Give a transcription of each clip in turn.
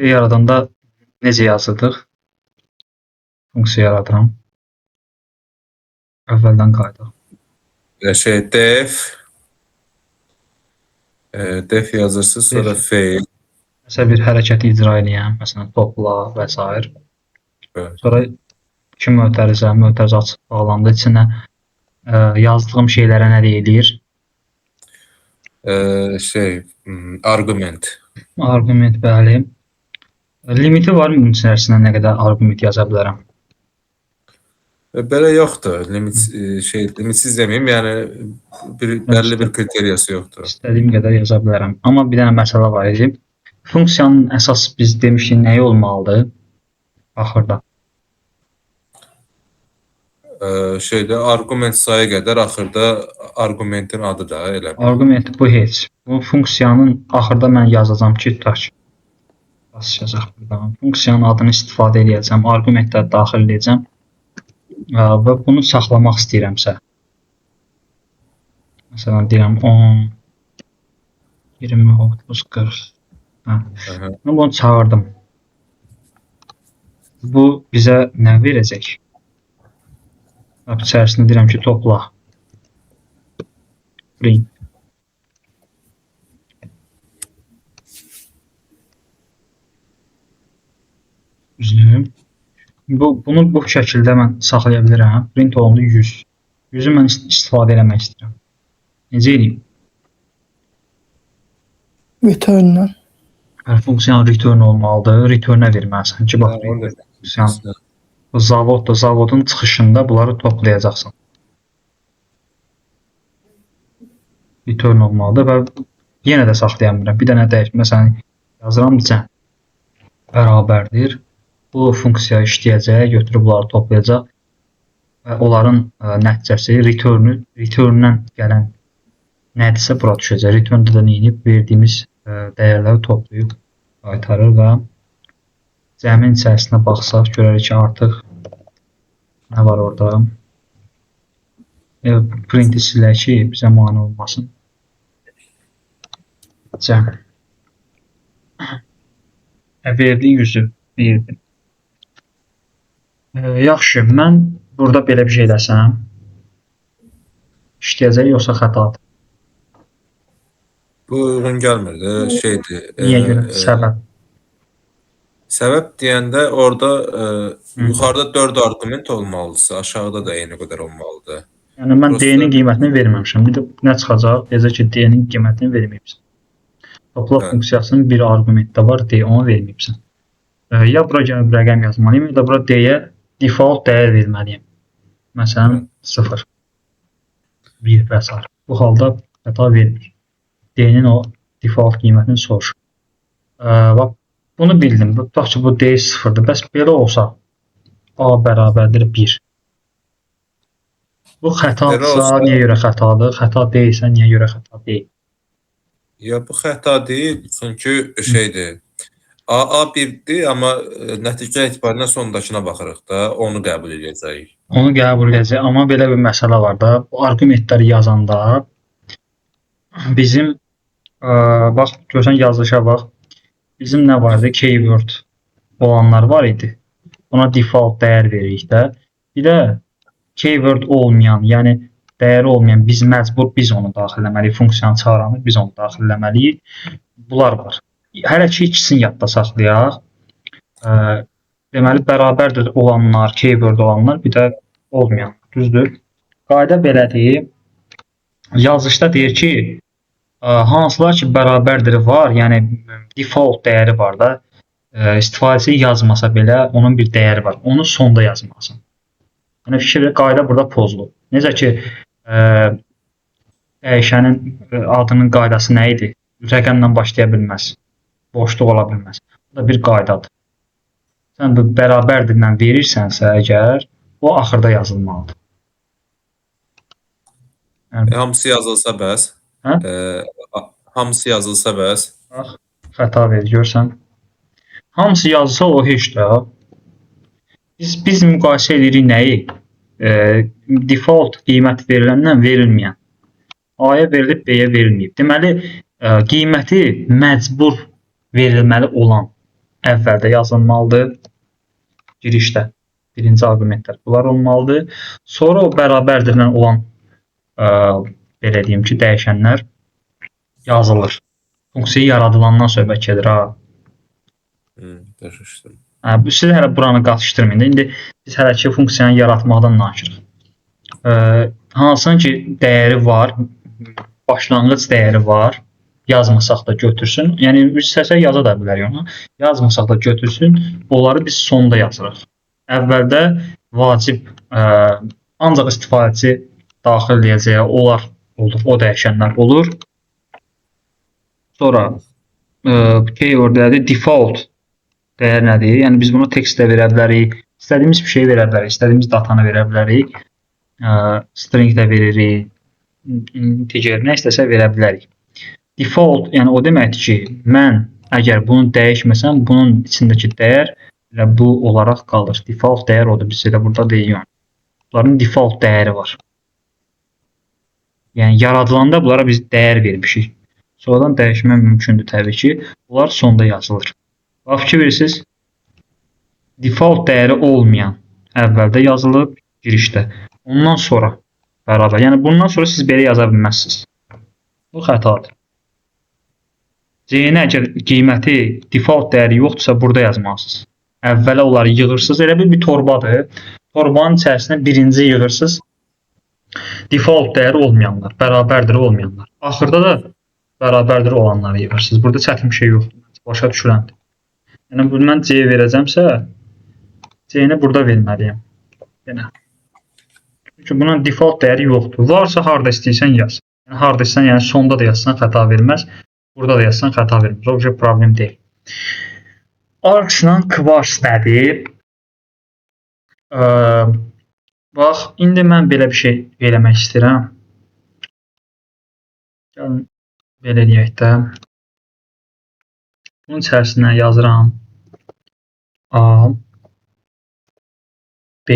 yaradanda necə yazırdıq? Funksiya yaradıram. Əvvəldən qayıdaq. Def yazırsınız, sonra fail. Məsələn, bir hərəkəti icra edəyəm. Məsələn, topla və s. Evet. Sonra iki mötərizə açıq bağlandı. İçinə yazdığım şeylərə nə deyilir? Argument. Argument, bəli. Limiti var mı bunun içərisinə nə qədər argument yaza bilərəm? Belə yoxdur. Limitsiz deməyim, yəni bəlli bir kriteriyası yoxdur. İstədiyim qədər yaza bilərəm. Amma bir dənə məsələ var idi. Funksiyanın əsas biz demişik nəyi olmalıdır? Axırda. Argument sayı qədər axırda argumentin adı da elə. Argument bu heç. Bu funksiyanın axırda mən yazacağam ki, basacaq buradan. Funksiyanın adını istifadə edəcəm, argumentləri daxil edəcəm və bunu saxlamaq istəyirəmsə. Məsələn, deyirəm 10, 20, 30, 40. Mən bunu çağırdım. Bu bizə nə verəcək? İçərisində deyirəm ki, topla. Print. Bunu bu şəkildə mən saxlaya bilirəm. Print olundu 100. 100-ü mən istifadə eləmək istəyirəm. Necə edeyim? Return'dan. Funksiyanın return olmalıdır. Return'ə verməlisən ki, bax, funksiyanın zavodda, zavodun çıxışında bunları toplayacaqsan. Return olmalıdır və yenə də saxlaya bilirəm. Bir dənə dəyək. Məsələn, yazıram cəm bərabərdir. Bu funksiya işləyəcək, götürüb bunları toplayacaq və onların nəticəsi return'dən gələn nədirsə bura düşəcək. Return'da da neyinib? Verdiyimiz dəyərləri toplayıb qaytarır və cəmin içərisinə baxsaq, görərik ki, artıq nə var orada? Print'i silək ki, bizə mane olmasın. Cəm. Verdi 100'ü. Verdi. Yaxşı, mən burada belə bir şey desəm, işləyəcək yoxsa xətadır? Bu uyğun gəlmir. Niyə görə? Səbəb. Səbəb deyəndə orada yuxarıda 4 argument olmalıdırsa, aşağıda da eyni qədər olmalıdır. Yəni mən D-nin qiymətini verməmişəm. Bir də nə çıxacaq? Deyəcək ki, D-nin qiymətini verməyibsən. Topla funksiyasının bir argumentdə var, D, onu verməyibsən. Ya bura gəlib rəqəm yazmalıyım, ya da bura D-yə default dəyər verməliyim. Məsələn, 0, 1 və s. Bu halda xəta vermir. D-nin o default qiymətini soruşur. Bunu bildim. Tutaq ki, bu D 0'dır. Bəs belə olsa, A bərabərdir 1. Bu xətadırsa, niyə görə xətadır? Xəta deyilsə, niyə görə xəta deyil? Ya, bu xəta deyil, çünki şeydir. A 1'dir, amma nəticə etibarından sondakına baxırıq da, onu qəbul edəcəyik. Onu qəbul edəcək, amma belə bir məsələ var da, bu argumentləri yazanda bizim, bax, görsən yazılışa bax, bizim nə vardı? Keyword olanlar var idi. Ona default dəyər veririk də. Bir də keyword olmayan, yəni dəyəri olmayan, biz məcbur, biz onu daxilləməliyik. Funksiyanı çağıranı biz onu daxilləməliyik. Bunlar var. Hələ ki, ikisini yadda saxlayaq. Deməli, bərabərdir olanlar, keyword olanlar, bir də olmayan. Düzdür. Qayda belədir. Yazışda deyir ki, hansılar ki, bərabərdir var, yəni default dəyəri var da, istifadəçi yazmasa belə onun bir dəyəri var. Onu sonda yazmalısın. Yəni, fikirlə qayda burada pozulur. Necə ki, dəyişənin adının qaydası nə idi? Rəqəmlə başlaya bilməz. Boşluq ola bilməz. Bu da bir qaydadır. Sən bu bərabərdirlə verirsənsə əgər, o axırda yazılmalıdır. Hamısı yazılsa bəs? Hamısı yazılsa bəs? Xəta verir, görsən. Hamısı yazılsa o heç də. Biz müqayisə edirik nəyi? Default qiymət veriləndən verilməyən. A-ya verilib, B-yə verilməyib. Deməli, qiyməti məcbur verilməli olan əvvəldə yazılmalıdır. Girişdə birinci arqumentlər bunlar olmalıdır. Sonra o bərabərdirlə olan belə deyim ki, dəyişənlər yazılır. Funksiya yaradılandan söhbət gedir ha. Başa Siz hələ buranı qatışdırmayın. İndi biz hələ ki funksiyanı yaratmaqdan danışırıq. Hansının ki dəyəri var, başlanğıc dəyəri var. Yazmasaq da götürsün. Yəni istəsə yaza da bilər onu. Yazmasaq da götürsün. Onları biz sonda yazırıq. Əvvəldə vacib ancaq istifadəçi daxil edəcəyi onlar olur, o dəyişənlər olur. Sonra keywordlərdə default dəyər nədir? Yəni biz bunu tekstdə verə bilərik, istədiyimiz bir şey verə bilərik, istədiyimiz datanı verə bilərik, string də veririk, integer nə istəsə verə bilərik. Default, yəni o deməkdir ki, mən əgər bunu dəyişməsəm, bunun içindəki dəyər elə bu olaraq qalır. Default dəyər odur, biz elə burada deyirik. Bunların default dəyəri var. Yəni yaradılanda bunlara biz dəyər vermişik. Sonradan dəyişmək mümkündür təbii ki. Bunlar sonda yazılır. Bax fikir verirsiniz, default dəyəri olmayan əvvəldə yazılıb girişdə. Ondan sonra bərabər. Yəni bundan sonra siz belə yaza bilməzsiniz. Bu xətadır. C-nə əgər qiyməti default dəyəri yoxdursa burada yazmalısınız. Əvvələ onları yığırsınız. Elə bir torbadır. Torbanın içərisində birinci yığırsınız. Default dəyəri olmayanlar, bərabərdir olmayanlar. Axırda da bərabərdir olanları yığırsınız. Burada çətin bir şey yoxdur. Başa düşüləndir. Yəni mən C verəcəmsə, C-ni burada verməliyəm. Yəni. Çünki bunun default dəyəri yoxdur. Varsa harda istəyirsən yaz. Yəni harda istəyirsən, yəni sonda da yazsan xəta verməz. Burada da yazsan xəta verməz. O bir problem deyil. Arcs-la Quartz nədir? Bax, indi mən belə bir şey eləmək istəyirəm. Gəlin, belə eləyək də. Bunun içərisinə yazıram A, B,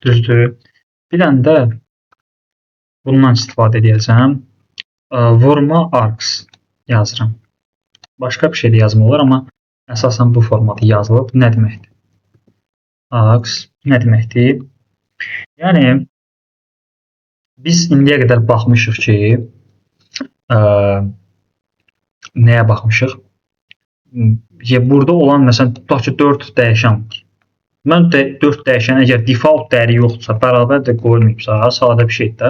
düzdür. Bir dənə də bundan istifadə edəcəm. Vurma arcs yazıram. Başqa bir şey də yazmaq olar, amma əsasən bu formada yazılıb. Nə deməkdir? Arcs nə deməkdir? Yəni, biz indiyə qədər baxmışıq ki, nəyə baxmışıq? Burada olan, məsələn, tutaq ki, 4 dəyişən var. Mən 4 dəyişən əgər default dəyəri yoxdursa, bərabərdir qoyulmayıbsa, sadə bir şeydir də,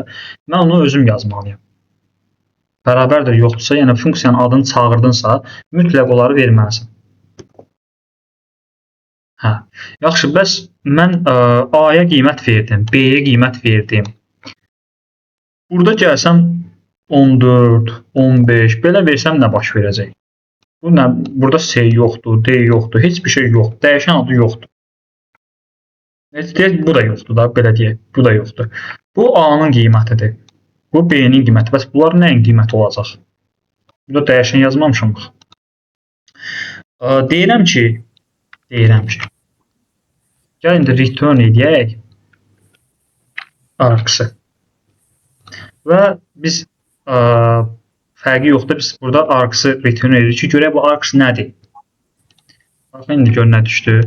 mən onu özüm yazmalıyam. Bərabərdir yoxdursa, yəni funksiyanın adını çağırdınsa, mütləq onları verməlisən. Hə. Yaxşı, bəs mən A-ya qiymət verdim, B-yə qiymət verdim. Burada gəlsəm 14, 15, belə versəm nə baş verəcək? Burada C yoxdur, D yoxdur, heç bir şey yoxdur, dəyişən adı yoxdur. Bu da yoxdur da, belə deyək, bu da yoxdur. Bu A-nın qiymətidir. Bu B-nin qiyməti. Bəs bunlar nəyin qiyməti olacaq? Burada dəyişən yazmamışam. Deyirəm ki, gəl indi return edək arcs-ı. Və biz fərqi yoxdur, biz burada arcs-ı return edirik ki, görək bu arcs nədir? Baxın, indi gör nə düşdü.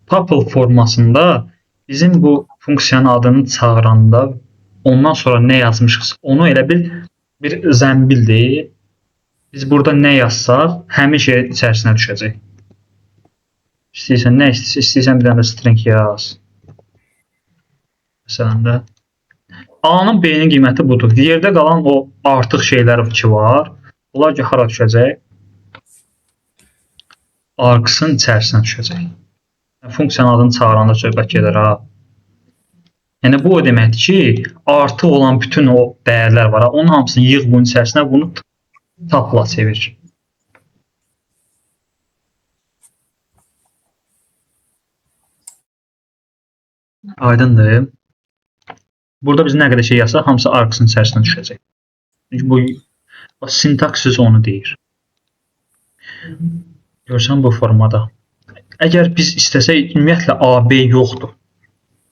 Tuple formasında bizim bu funksiyanın adını çağıranda ondan sonra nə yazmışıq, onu elə bir zəmbildir. Biz burada nə yazsaq, həmin şey içərisinə düşəcək. İstəyirsən, nə istəyirsən, bir dənə string yaz. Məsələn də A-nın B-nin qiyməti budur. Yerdə qalan o artıq şeylər ki var, onlar ki, hara düşəcək? Arcs-ın içərisinə düşəcək. Funksiyanın adını çağıranda söhbət gedir ha. Yəni bu o deməkdir ki, artıq olan bütün o dəyərlər var. Onun hamısını yığ bunun içərisinə, bunu tuple'a çevir. Aydındır. Burada biz nə qədər şey yazsaq, hamısı arcs-ın içərisinə düşəcək. Çünki bu sintaksiz onu deyir. Görsən bu formada. Əgər biz istəsək, ümumiyyətlə AB yoxdur.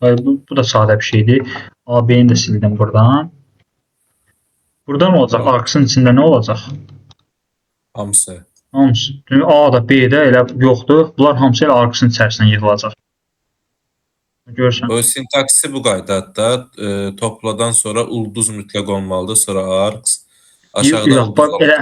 Bu da sadə bir şeydir. AB-ni də sildim buradan. Burada nə olacaq? Arcs-ın içində nə olacaq? Hamısı. Hamısı A da B də elə yoxdur. Bunlar hamısı elə arqısının içərisindən yığılacaq. Görürsən? O sintaksi bu qaydadır. Topladan sonra ulduz mütləq olmalıdır, sonra arks. Aşağıda Yox, ulduz bax elə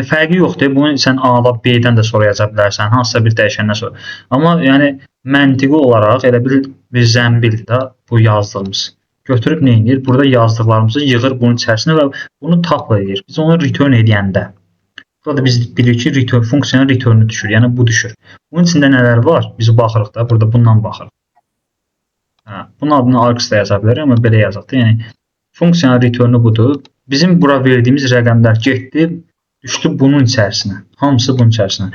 fərqi yoxdur. Bunu sən A-dan B-dən də sonra yaza bilərsən, hansısa bir dəyişəndən sonra. Amma yəni məntiqi olaraq elə bir zəmbildir də bu yazdığımız. Götürüb nə edir? Burada yazdıqlarımızı yığır bunun içərisinə və bunu tapla edir. Biz onu return edəndə burada biz bilirik ki, return funksiyanın return'u düşür. Yəni bu düşür. Bunun içində nələr var? Biz baxırıq da, burada bundan baxırıq. Hə, bunun adını args da yaza bilərik, amma belə yazaq da. Yəni funksiyanın return'u budur. Bizim bura verdiyimiz rəqəmlər getdi, düşdü bunun içərisinə. Hamısı bunun içərisinə.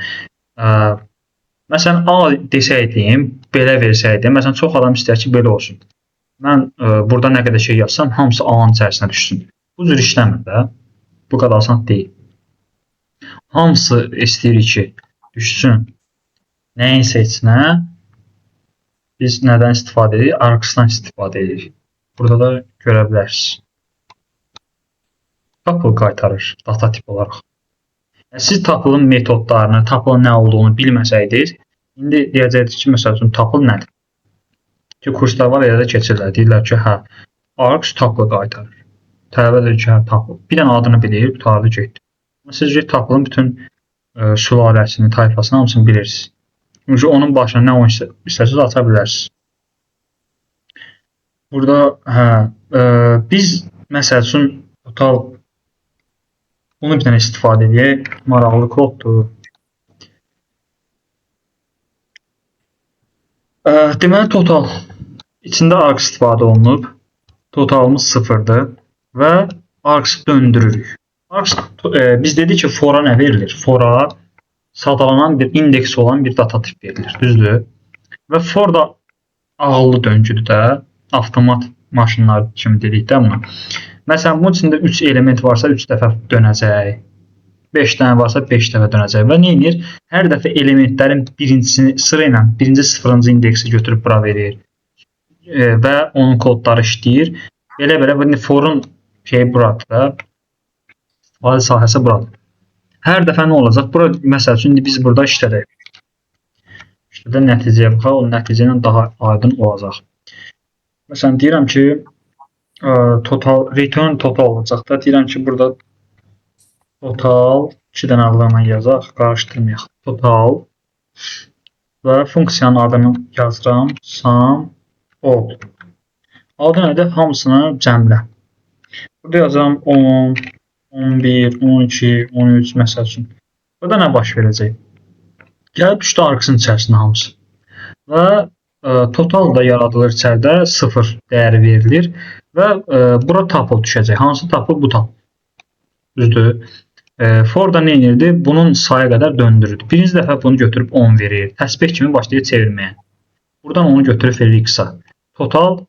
Məsələn, A desəydim, belə versəydim, məsələn, çox adam istəyir ki, belə olsun. Mən burada nə qədər şey yazsam, hamısı A-nın içərisinə düşsün. Bu cür işləmir də. Bu qədər asan deyil. Hamısı istəyirik ki, düşsün nəyin seçsinə. Biz nədən istifadə edirik? Args'dan istifadə edirik. Burada da görə bilərsiniz. Tuple qaytarır data tip olaraq. Yəni, siz tuple'ın metodlarını, tuple'ın nə olduğunu bilməsəydiniz, indi deyəcəksiniz ki, məsəl üçün tuple nədir? Ki, kurslar var, elə də keçirlər. Deyirlər ki, hə, args tuple qaytarır. Tələbə deyir ki, hə, tuple. Bir dənə adını bilir, qutardı getdi. Siz ki, tuple'ın bütün sülaləsini, tayfasını hamısını bilirsiniz. Çünki onun başına nə oyun istəsiniz, aça bilərsiniz. Burada biz məsəl üçün total bunu bir dənə istifadə edək. Maraqlı koddur. Deməli, total içində args istifadə olunub. Totalımız 0'dır və args döndürürük. Args, biz dedik ki, for'a nə verilir? For'a sadalanan bir indeks olan bir data tip verilir. Düzdür? Və for da ağıllı döngüdür də. Avtomat maşınlar kimi dedik də buna. Məsələn, bunun içində 3 element varsa 3 dəfə dönəcək. 5 dənə varsa 5 dəfə dönəcək. Və nə edir? Hər dəfə elementlərin birincisini sıra ilə birinci sıfırıncı indeksi götürüb bura verir. Və onun kodları işləyir. Belə for'un şeyi buradır da. İstifadə sahəsi buradır. Hər dəfə nə olacaq? Bura, məsəl üçün, indi biz burada işlədək. İşlədə nəticəyə baxaq, o nəticə ilə daha aydın olacaq. Məsələn, deyirəm ki, return total olacaq da. Deyirəm ki, burada total 2 dənə adlarla yazaq, qarışdırmayaq. Total və funksiyanın adını yazıram. Sum all. Adı nədir? Hamısını cəmlə. Burada yazıram 10, 11, 12, 13 məsəl üçün. Burada nə baş verəcək? Gəlib düşdü argsın içərisinə hamısı. Və total da yaradılır içəridə 0 dəyəri verilir və bura tuple düşəcək. Hansı tuple? Bu tuple. Düzdür? For da nə edirdi? Bunun sayı qədər döndürürdü. Birinci dəfə bunu götürüb 10 verir. Təsbih kimi başlayır çevirməyə. Buradan onu götürüb verir x-a. Total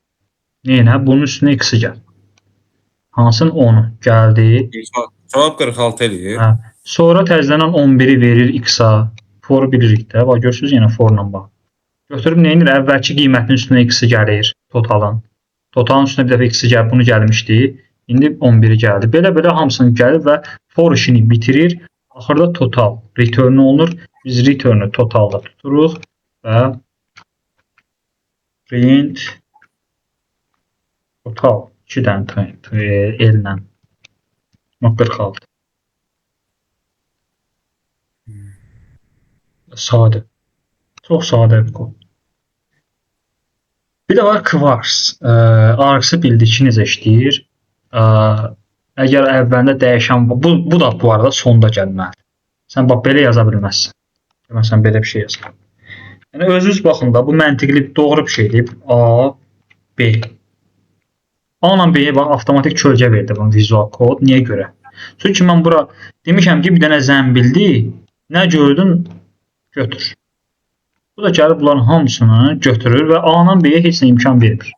nə? Bunun üstünə x-i gəl. Hansının 10'u gəldi. Cavab 46 eləyir. Hə. Sonra təzələnən 11'i verir x-a. For bilirik də. Bax, görürsünüz, yenə forla bax. Götürüb nə edir? Əvvəlki qiymətin üstünə x-i gəlir totalın. Totalın üstünə bir dəfə x-i gəlib, bunu gəlmişdi. İndi 11'i gəldi. Belə-belə hamısını gəlir və for işini bitirir. Axırda total return olunur. Biz return'ı totalda tuturuq və print total 2 dənə ellə 46. Sadə. Çox sadə bir kod. Bir də var Quarks. Args'ı bildik ki, necə işləyir. Əgər əvvəlində dəyişən, bu da bu arada sonda gəlməlidir. Sən bax, belə yaza bilməzsən. Məsələn, belə bir şey yaz. Yəni, özünüz baxın da, bu məntiqli doğru bir şeydir. A, B. A ilə B-yə bax, avtomatik kölgə verdi bunun vizual kod. Niyə görə? Çünki mən bura demişəm ki, bir dənə zəmbildi. Nə gördün? Götür. Bu da gəlib bunların hamısını götürür və A-dan B-yə heç nə imkan vermir.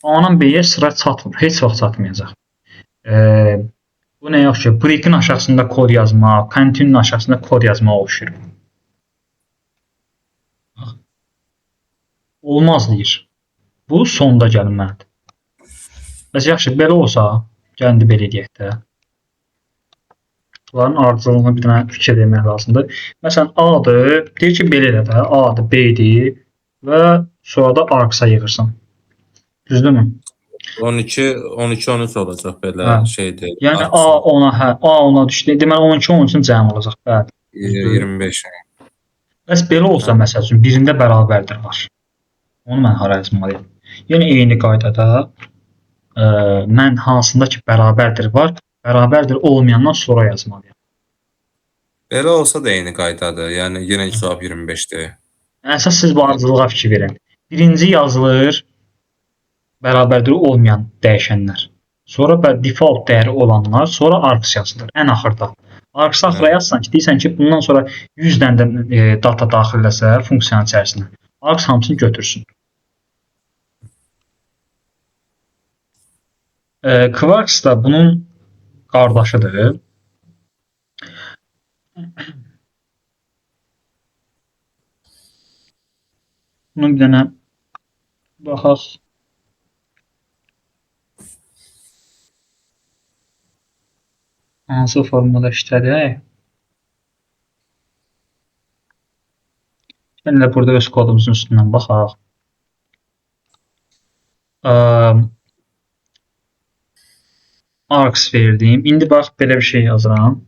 A-dan B-yə sıra çatmır. Heç vaxt çatmayacaq. Bu nə yaxşı? Break'in aşağısında kod yazmaq, continue'nin aşağısında kod yazmaq oxşuyur. Olmaz deyir. Bu sonda gəlməlidir. Bəs yaxşı, belə olsa, gəlindi belə edək də. Bunların ardıcıllığına bir dənə fikir vermək lazımdır. Məsələn, A-dır, deyir ki, belə elə də, A-dır, B-dir və sonra da argsa yığırsan. Düzdürmü? 12 13 olacaq belə Hə. şeydir. Yəni A Arxsın. ona, hə, A ona düşdü. Deməli 12 onun üçün cəm olacaq. Bəli. Düzdür. 25. Bəs belə olsa Hə. məsəl üçün birində bərabərdir var. Onu mən hara yazmalıyam? Yəni eyni qaydada mən hansında ki bərabərdir var, bərabərdir olmayandan sonra yazmalıyam. Belə olsa da eyni qaydadır. Yəni yenə cavab 25-dir. Əsas siz bu ardıcılığa fikir verin. Birinci yazılır bərabərdir olmayan dəyişənlər. Sonra default dəyəri olanlar, sonra args yazılır ən axırda. Args axıra yazsan ki, deyirsən ki, bundan sonra 100 dənə də data daxilləsə funksiyanın içərisinə. Args hamısını götürsün. Quarks da bunun qardaşıdır. Bunun bir dənə baxaq. Hansı formada işlədir? Yəni də burada öz kodumuzun üstündən baxaq. Args verdim. İndi bax belə bir şey yazıram.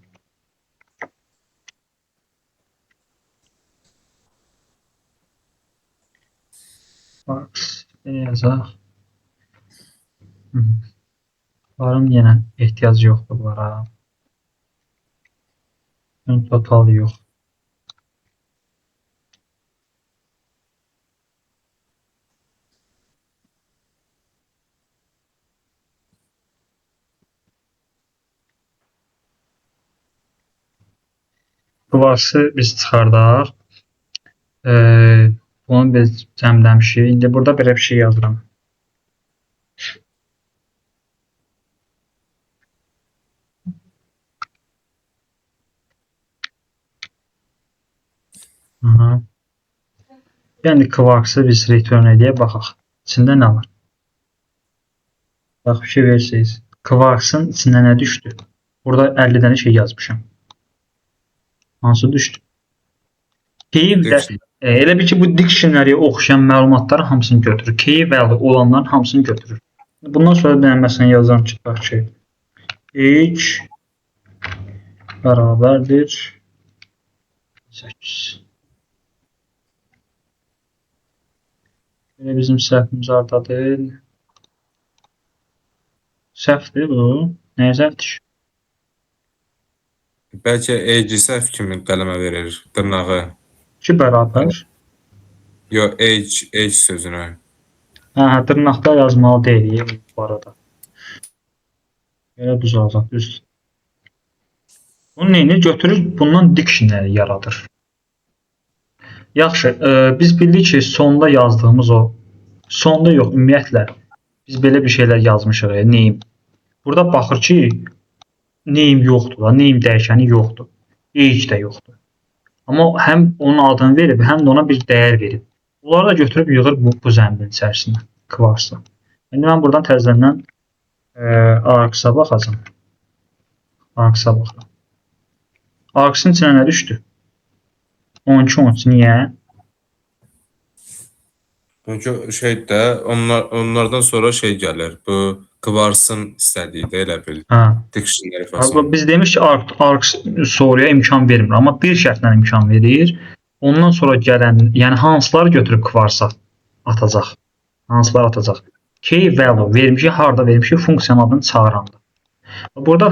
Args yazaq. Varım yenə ehtiyac yoxdur bunlara. Total yox. Quarks'ı biz çıxardaq. Bunu biz cəmləmişik. İndi burada belə bir şey yazıram. Yəni Quarks'ı biz return ediyə baxaq. İçində nə var? Bax, bir şey verirsiniz. Quarks'ın içində nə düşdü? Burada 50 dənə şey yazmışam. Hansı düşdü? Elə bir ki, bu dictionary-yə oxşayan məlumatları hamısını götürür. Key value olanların hamısını götürür. Bundan sonra mən məsələn yazarım ki, bax ki, age bərabərdir 8. Belə bizim səhvimiz hardadır? Səhvdir bu. Nəyə səhvdir? Bəlkə age səhv kimi qələmə verir dırnağı. Ki bərabər. Yox, age sözünü. Hə, dırnaqda yazmalı deyil bu arada. Belə düzələcək, düz. Bunu neyini götürür, bundan dictionary yaradır. Yaxşı, biz bildik ki, sonda yazdığımız o, sonda yox, ümumiyyətlə, biz belə bir şeylər yazmışıq, name. Burada baxır ki, name yoxdur, name dəyişəni yoxdur, age də yoxdur. Amma həm onun adını verib, həm də ona bir dəyər verib. Bunları da götürüb yığır bu zəmbin içərisinə, Quarks'da. İndi mən buradan təzədən args'a baxacam. Args'a baxıram. Args'ın içinə nə düşdü? 12-13, niyə? Çünki şeydə, onlardan sonra şey gəlir, bu Quarks'ın istədiyi də elə bil. Dictionary fasonu. Biz demiş ki, args soruya imkan vermir, amma bir şərtlə imkan verir. Ondan sonra gələn, yəni hansıları götürüb Quarks'a atacaq? Hansıları atacaq? Key value vermişik, harda vermişik, funksiyanın adını çağıranda. Burada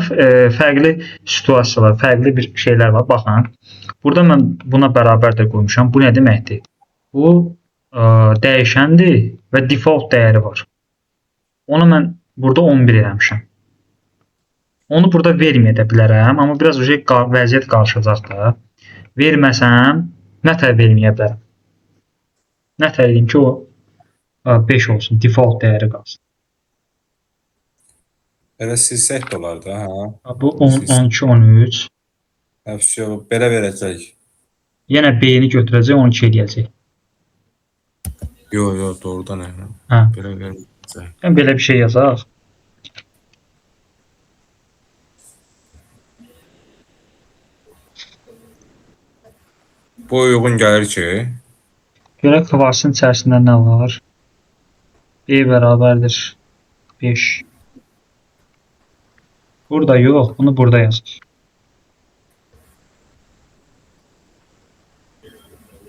fərqli situasiyalar, fərqli bir şeylər var. Baxın, burada mən buna bərabər də qoymuşam. Bu nə deməkdir? Bu dəyişəndir və default dəyəri var. Onu mən burada 11 eləmişəm. Onu burada verməyə də bilərəm, amma biraz vəziyyət qarışacaq da. Verməsəm, nətər verməyə bilərəm? Nətər edeyim ki, o 5 olsun, default dəyəri qalsın. Elə silsək də olar da, hə? Bu 12, 13. Belə verəcək. Yenə B-ni götürəcək, 12 eləyəcək. Yox, doğrudan elə. Belə verəcək. Belə bir şey yazaq. Bu uyğun gəlir ki, Görək kvarsın içərisində nə var? B bərabərdir 5. Burada yox, bunu burada yazır.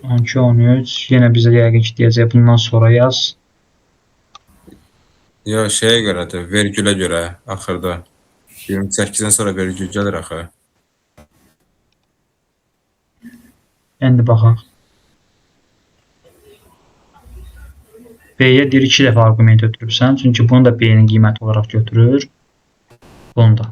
12, 13. Yenə bizə yəqin ki deyəcək bundan sonra yaz. ya şeyə görədir, vergülə görə axırda 28-dən sonra vergül gəlir axı. İndi baxaq. B-yə deyir 2 dəfə arqument ötürürsən. Çünki bunu da B-nin qiyməti olaraq götürür. Bunu da.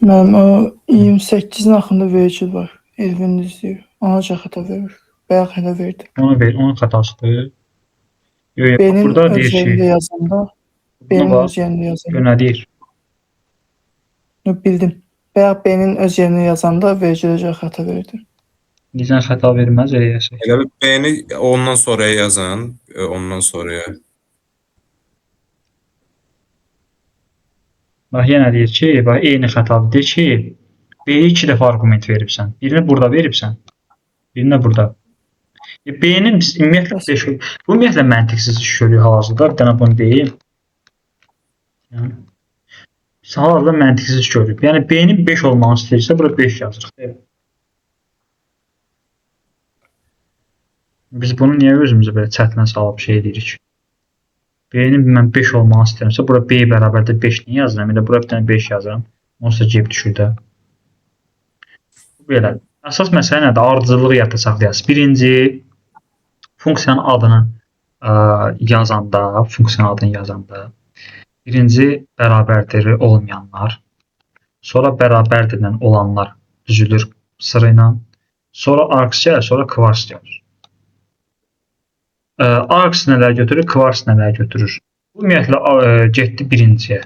Mənim o 28-in axırında vergül var. Elvin izləyir. Ona görə xəta verir. Bayaq elə verdi. Onu ver, onun xətasıdır. Yox, yox, Benim burada öz deyir yerində ki, yazanda, buna benim bax, öz yerində yazanda. gör nə deyir. Yox, bildim. Bayaq benim öz yerində yazanda vergilə görə xəta verdi. Bizdən xəta verməz eləyəsək. Elə bir B-ni ondan sonraya yazın, ondan sonraya. Bax, yenə deyir ki, bax, eyni xətadır. Deyir ki, B-yə 2 dəfə arqument veribsən. Birini burada veribsən, birini də burada. B-nin ümumiyyətlə 5 bu ümumiyyətlə məntiqsiz iş görür hal-hazırda. Bir dənə bunu deyim. Yəni, hal-hazırda məntiqsiz iş görür. Yəni B-nin 5 olmasını istəyirsə, bura 5 yazırıq. Biz bunu niyə özümüzə belə çətinə salıb şey edirik? B-nin mən 5 olmasını istəyirəmsə, bura B bərabərdə 5 niyə yazıram? Elə bura bir dənə 5 yazıram. Onsuz da cib düşür də. Belə. Əsas məsələ nədir? Ardıcıllığı yadda saxlayasınız. Birinci, funksiyanın adını yazanda, birinci bərabərdir olmayanlar, sonra bərabərdirlə olanlar düzülür sıra ilə, sonra arks gəlir, sonra kvars gəlir. Arks nələr götürür, kvars nələr götürür. Bu ümumiyyətlə getdi birinciyə,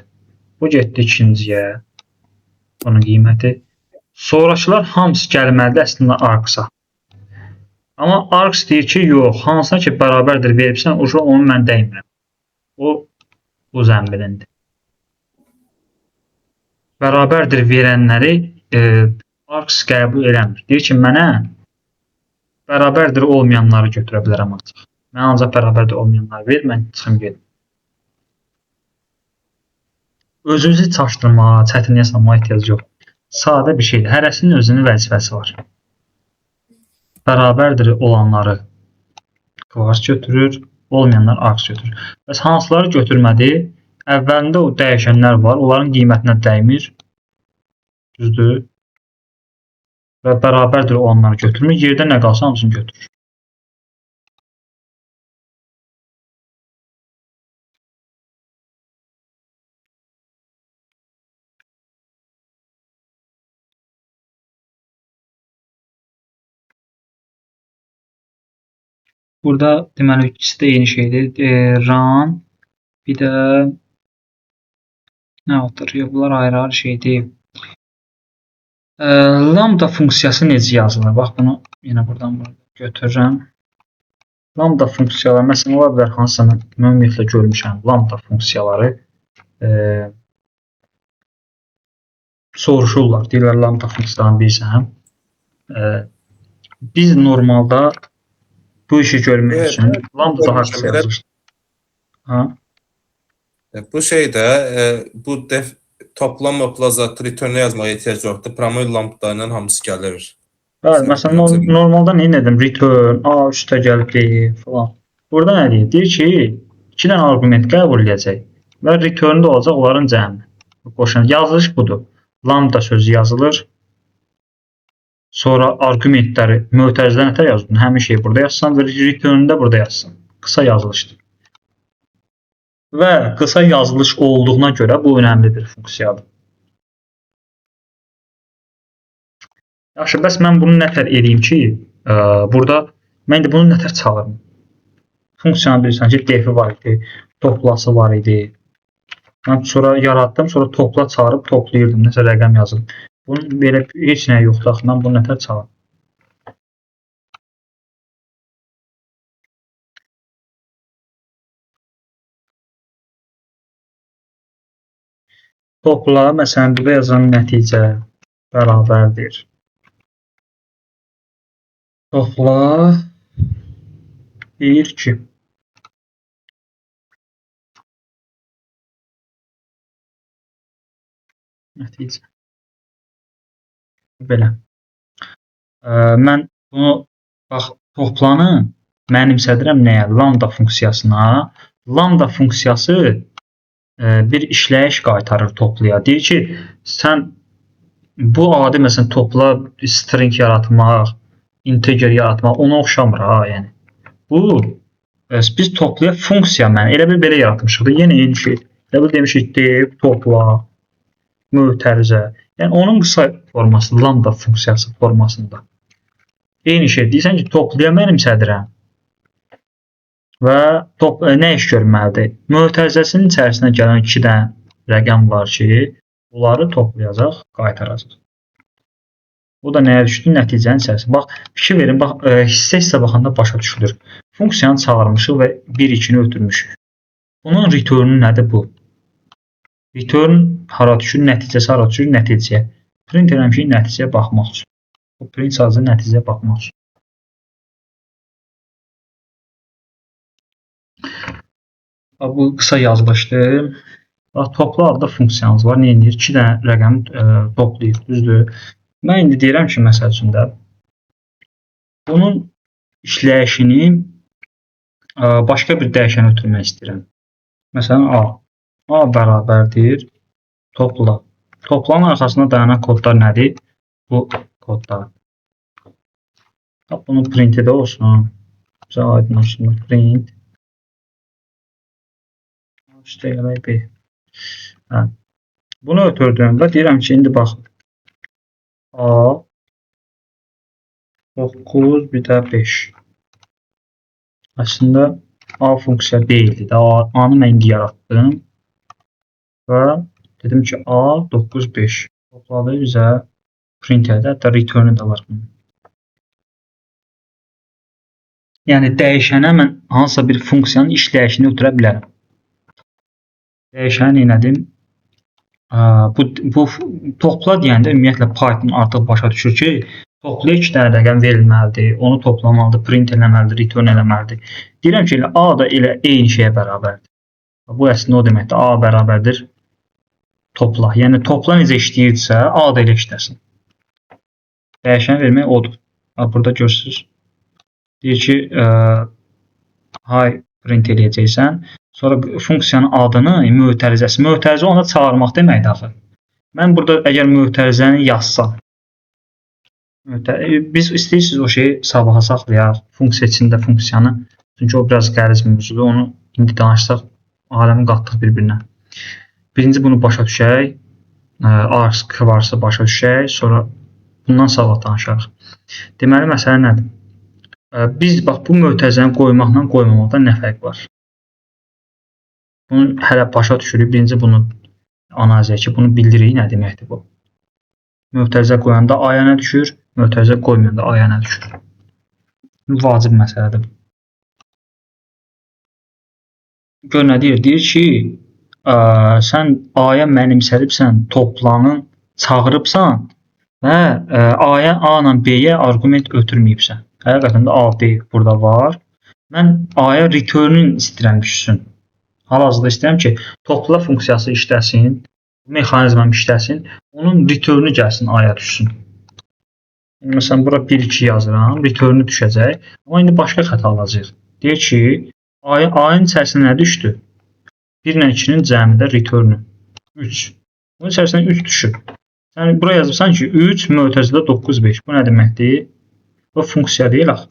bu getdi ikinciyə, bunun qiyməti. Sonrakılar hamısı gəlməlidir əslində arksa. Amma arks deyir ki, yox, hansına ki bərabərdir veribsən, onu mən dəymirəm. O zəmbilindir. Bərabərdir verənləri arks qəbul eləmir. Deyir ki, mənə bərabərdir olmayanları götürə bilərəm ancaq. Mən ancaq bərabərdir olmayanları ver, mən çıxım gedim. Özünüzü çaşdırmağa, çətinliyə salmağa ehtiyac yox. Sadə bir şeydir. Hərəsinin özünün vəzifəsi var. Bərabərdir olanları kvars götürür, olmayanlar arks götürür. Bəs hansıları götürmədi? Əvvəlində o dəyişənlər var, onların qiymətinə dəymir. Düzdür? Və bərabərdir olanları götürmür. Yerdə nə qalsa hamısını götürür. Burada deməli ikisi də eyni şeydir. Run, bir də nə atır? Bunlar ayrı-ayrı şey deyil. Lambda funksiyası necə yazılır? Bax, bunu yenə buradan götürürəm. Lambda funksiyaları, məsələn, ola bilər hansısa mən ümumiyyətlə görmüşəm. Lambda funksiyaları soruşurlar. Deyirlər, lambda funksiyalarını bilirsən. Biz normalda bu işi görmək üçün lambda daha qısa yazılır. Bu şeydə bu toplam plazatı return-ə yazmağa ehtiyac yoxdur. Promoy lambda-la hamısı gəlir. Bəli, məsələn, normalda nə edirəm? Return, A üstə gəlib deyir falan. Burada nə deyir? Deyir ki, 2 dənə arqument qəbul edəcək və return-də olacaq onların cəmi. Qoşan yazılış budur. Lambda sözü yazılır. Sonra arqumentləri mötərizədən ötə yazılır. Həmin şeyi burada yazsan və return-də burada yazsan. Qısa yazılışdır. Və qısa yazılış olduğuna görə bu önəmli bir funksiyadır. Yaxşı, bəs mən bunu nətər edeyim ki, burada mən indi bunu nətər çağırım? Funksiyanı bilirsən ki, defi var idi, toplası var idi. Mən sonra yaratdım, sonra topla çağırıb toplayırdım, nəsə rəqəm yazdım. Bunun belə heç nə yoxdur, axı, mən bunu nətər çağırım? Topla, məsələn, burada yazılan nəticə bərabərdir topla deyir ki, nəticə belə. Mən bunu bax toplanı mənimsədirəm nəyə? Lambda funksiyasına. Lambda funksiyası bir işləyiş qaytarır topluya. Deyir ki, sən bu adi məsələn topla string yaratmaq, integer yaratmaq ona oxşamır ha, yəni. Bu biz topluya funksiya elə bir belə yaratmışıq da, yenə eyni şey. Elə bir demişik def, topla, mötərizə. Yəni onun qısa forması lambda funksiyası formasında. Eyni şey deyirsən ki, topluya mənimsədirəm və nə iş görməlidir? Mötərizəsinin içərisinə gələn 2 dənə rəqəm var ki, bunları toplayacaq, qaytaracaq. O da nəyə düşdü? Nəticənin içərisində. Bax, fikir verin, bax, hissə baxanda başa düşülür. Funksiyanı çağırmışıq və 1-2-ni ötürmüşük. Bunun return-ü nədir bu? Return hara düşür? Nəticəsi hara düşür? Nəticəyə. Print eləmişik nəticəyə baxmaq üçün. Bu print sadəcə nəticəyə baxmaq üçün. Bu qısa yazılışdır. Topla adlı funksiyamız var. Nə edir? 2 dənə rəqəmi toplayır, düzdür? Mən indi deyirəm ki, məsəl üçün də bunun işləyişini başqa bir dəyişən ötürmək istəyirəm. Məsələn, A. A bərabərdir topla. Toplanın arxasında dayanan kodlar nədir? Bu kodlar. Bunun printi də olsun. Bizə aydın olsun. Print. İşləyək B. Bunu ötürdüyümdə deyirəm ki, indi bax. A 9 bir də 5. Əslində A funksiya deyildi. A-nı mən indi yaratdım. Və dedim ki, A 9 5. Topladı bizə print edə. Hətta return-ü də var. Yəni dəyişənə mən hansısa bir funksiyanın işləyişini ötürə bilərəm. Dəyişəni nədir? Bu topla deyəndə ümumiyyətlə Python artıq başa düşür ki, topluya 2 dənə rəqəm verilməlidir, onu toplamalıdır, print eləməlidir, return eləməlidir. Deyirəm ki, A da elə eyni şeyə bərabərdir. Bu əslində o deməkdir, A bərabərdir topla. Yəni topla necə işləyirsə, A da elə işləsin. Dəyişən vermək odur. Burada görürsünüz. Deyir ki, hay print eləyəcəksən. Sonra funksiyanın adını, mötərizəsi. Mötərizə ona çağırmaq deməkdir axı. Mən burada əgər mötərizəni yazsam, biz istəyirsiniz o şeyi sabaha saxlayaq, funksiya içində funksiyanı. Çünki o biraz qəliz mövzudur. Onu indi danışsaq, aləmi qatdıq bir-birinə. Birinci bunu başa düşək, ask varsa başa düşək, sonra bundan sabah danışarıq. Deməli, məsələ nədir? Biz bax, bu mötərizəni qoymaqla qoymamaqda nə fərq var? Bunu hələ başa düşürük. Birinci bunu analiz edək ki, bunu bildirik, nə deməkdir bu? Mötərizə qoyanda A-ya nə düşür? Mötərizə qoymayanda A-ya nə düşür? Vacib məsələdir. Gör nə deyir? Deyir ki, sən A-ya mənimsədibsən, toplanı çağırıbsan və A-ya A ilə B-yə arqument ötürməyibsən. Həqiqətən də A, B burada var. Mən A-ya return-ün istəyirəm düşsün. Hal-hazırda istəyirəm ki, topla funksiyası işləsin, mexanizmam işləsin, onun return-ü gəlsin, A-ya düşsün. Məsələn, bura 1-2 yazıram, return-ü düşəcək. Amma indi başqa xəta alacaq. Deyir ki, A-nın içərisində nə düşdü? 1 ilə 2-nin cəmidə return-ü 3. Bunun içərisində 3 düşür. Sən bura yazırsan ki, 3 mötərizədə 9 5. Bu nə deməkdir? Bu funksiya deyil axı.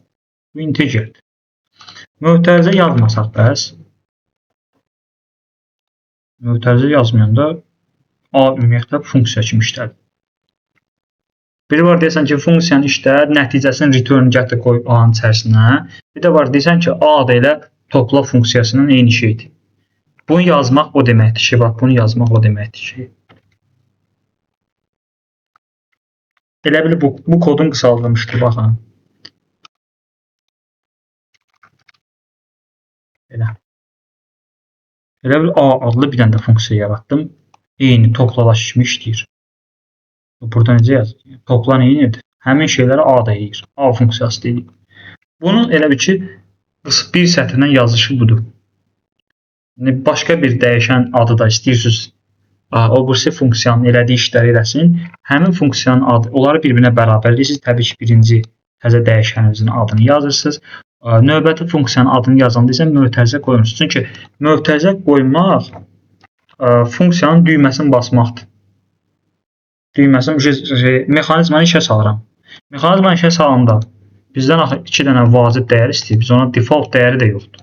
Bu integerdir. Mötərizə yazmasaq bəs. Mötərizə yazmayanda A ümumiyyətlə funksiya kimi işlədir. Biri var deyəsən ki, funksiyanı işlət, nəticəsini return gətir qoy A-nın içərisinə. Bir də var deyəsən ki, A da elə topla funksiyasının eyni şeydir. Bunu yazmaq o deməkdir ki, bax, bunu yazmaq o deməkdir ki. Elə bil bu kodun qısaldılmışdır, baxın. Elə bil A adlı bir dənə də funksiya yaratdım. Eyni toplaş kimi işləyir. Burada necə yazır? Topla nə edir? Həmin şeyləri A da yeyir. A funksiyası deyilir. Bunun elə bir ki, bir sətirdən yazışı budur. Yəni, başqa bir dəyişən adı da istəyirsiniz, o birisi funksiyanın elədiyi işləri eləsin. Həmin funksiyanın adı, onları bir-birinə bərabərləyirsiniz. Təbii ki, birinci təzə dəyişəninizin adını yazırsınız. Növbəti funksiyanın adını yazanda isə mötərizə qoyursunuz. Çünki mötərizə qoymaq funksiyanın düyməsini basmaqdır. Düyməsini mexanizmanı işə salıram. Mexanizmanı işə salanda bizdən axı 2 dənə vacib dəyər istəyir. Biz ona default dəyəri də yoxdur.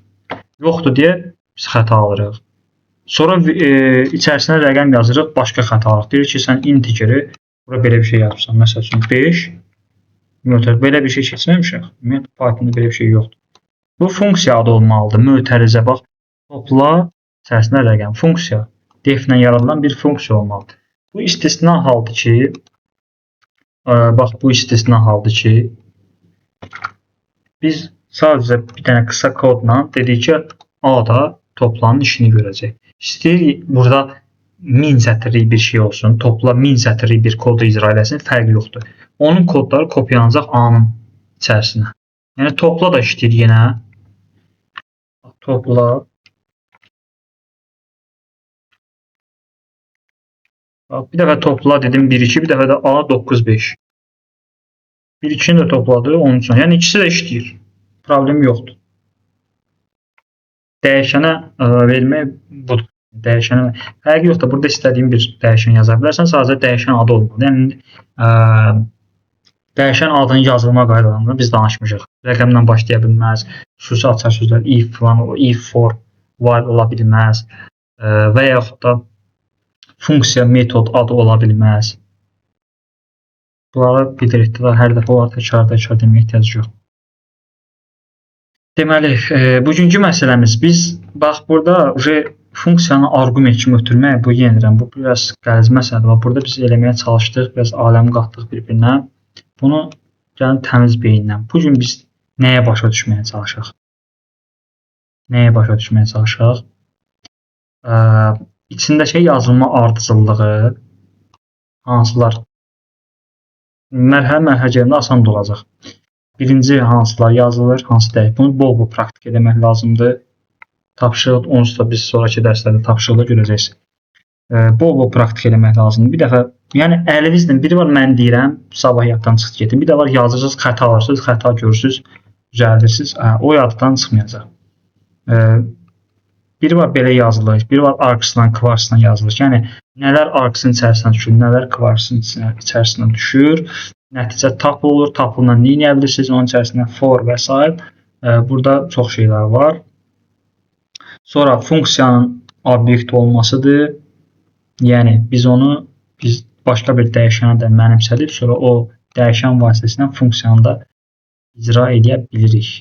Yoxdur deyə biz xəta alırıq. Sonra içərisinə rəqəm yazırıq, başqa xəta alırıq. Deyir ki, sən integeri bura belə bir şey yazırsan. Məsəl üçün 5. Belə bir şey keçməmişik. Pythonda belə bir şey yoxdur. Bu funksiya adı olmalıdır. Mötərizə bax, topla içərisinə rəqəm. Funksiya def-lə yaradılan bir funksiya olmalıdır. Bu istisna haldır ki, bax bu istisna haldır ki, biz sadəcə bir dənə qısa kodla dedik ki, A da toplanın işini görəcək. İstəyir burada 1000 sətirlik bir şey olsun, topla 1000 sətirlik bir kodu icra eləsin, fərqi yoxdur. Onun kodları kopyalanacaq A-nın içərisinə. Yəni topla da işləyir yenə. Topla. Bir dəfə topla dedim 1-2, bir dəfə də A 9-5. 1-2-ni də topladı 13. Yəni ikisi də işləyir. Problem yoxdur. Dəyişənə vermək budur. Dəyişənə fərqi yoxdur. Burada istədiyin bir dəyişən yaza bilərsən. Sadəcə dəyişən adı olmalı. Yəni dəyişən adının yazılma qaydalarında biz danışmışıq. Rəqəmlə başlaya bilməz. Xüsusi açar sözlər if falan, if for, while ola bilməz və yaxud da funksiya, metod adı ola bilməz. Bunları bilirik də hər dəfə onları təkrar deməyə ehtiyac yox. Deməli, bugünkü məsələmiz biz bax burada funksiyanı arqument kimi ötürmək, bu yenilirəm, bu biraz qəliz məsələdir. Burada biz eləməyə çalışdıq, biraz aləmi qatdıq bir-birinə. Bunu gəlin təmiz beyinlə. Bugün biz nəyə başa düşməyə çalışaq? Nəyə başa düşməyə çalışaq? İçindəki yazılma ardıcıllığı hansılar? Mərhələ gəlində asan olacaq. Birinci hansılar yazılır, hansı deyil. Bunu bol-bol praktik eləmək lazımdır. Tapşırıq, onsuz da biz sonraki dərslərdə tapşırıqda görəcəksiniz. Bol-bol praktik eləmək lazımdır. Bir dəfə, yəni əlinizlə biri var mən deyirəm, sabah yaddan çıxıb getin. Bir də var yazırsınız, xəta alırsınız, xəta görürsünüz, düzəldirsiniz. O yaddan çıxmayacaq. Biri var belə yazılır, biri var arksla, kvarsla yazılır. Yəni nələr arksın içərisinə düşür, nələr kvarsın içərisinə düşür. Nəticə tuple olur, tuple-la nə edə bilirsiniz, onun içərisində for və s. Burada çox şeylər var. Sonra funksiyanın obyekt olmasıdır. Yəni biz başqa bir dəyişənə də mənimsədib, sonra o dəyişən vasitəsilə funksiyanı da icra edə bilirik.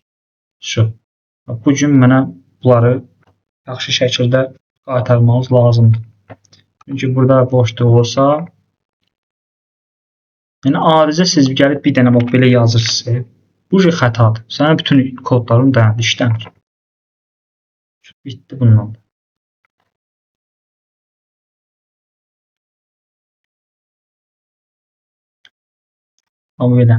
Bu gün mənə bunları yaxşı şəkildə qaytarmanız lazımdır. Çünki burada boşluq olsa, yəni adicə siz gəlib bir dənə bax belə yazırsınız. Bu xətadır. Sənin bütün kodların dayandı, işləmir. Bitdi bununla da. Amma belə.